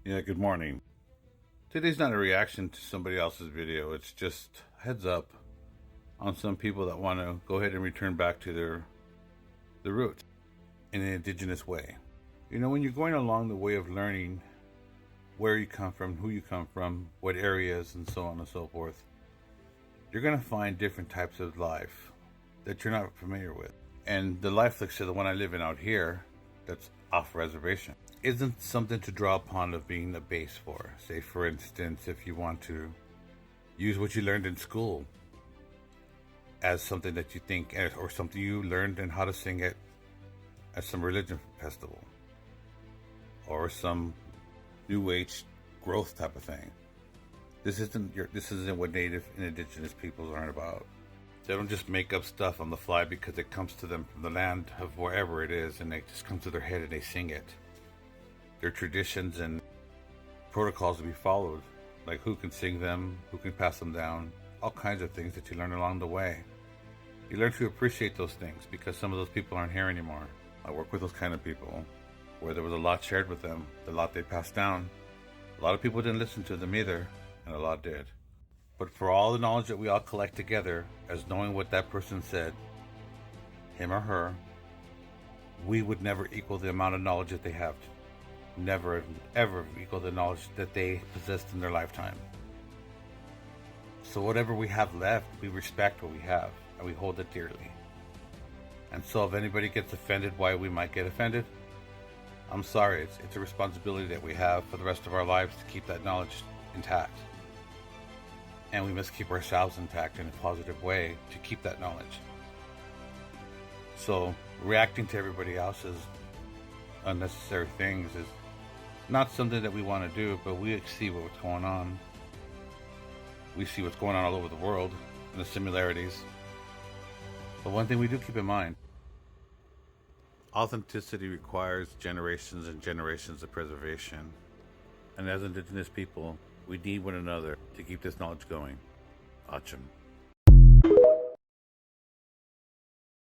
Yeah, good morning. Today's not a reaction to somebody else's video. It's just heads up on some people that want to go ahead and return back to the roots in an indigenous way. You know, when you're going along the way of learning where you come from, who you come from, what areas, and so on and so forth, you're going to find different types of life that you're not familiar with. And the life, like say the one I live in out here, that's off reservation, isn't something to draw upon of being a base for. Say, for instance, if you want to use what you learned in school as something that you think, or something you learned in how to sing it at some religion festival, or some new age growth type of thing. This isn't what Native and Indigenous peoples aren't about. They don't just make up stuff on the fly because it comes to them from the land of wherever it is, and it just comes to their head and they sing it. There are traditions and protocols to be followed, like who can sing them, who can pass them down, all kinds of things that you learn along the way. You learn to appreciate those things because some of those people aren't here anymore. I work with those kind of people where there was a lot shared with them, the lot they passed down. A lot of people didn't listen to them either, and a lot did. But for all the knowledge that we all collect together as knowing what that person said, him or her, we would never equal the amount of knowledge that they have. Never, ever equal the knowledge that they possessed in their lifetime. So whatever we have left, we respect what we have, and we hold it dearly. And so if anybody gets offended why we might get offended, I'm sorry, it's a responsibility that we have for the rest of our lives to keep that knowledge intact. And we must keep ourselves intact in a positive way to keep that knowledge. So reacting to everybody else's unnecessary things is not something that we want to do, but we see what's going on. We see what's going on all over the world and the similarities. But one thing we do keep in mind, authenticity requires generations and generations of preservation. And as Indigenous people, we need one another to keep this knowledge going. Achim.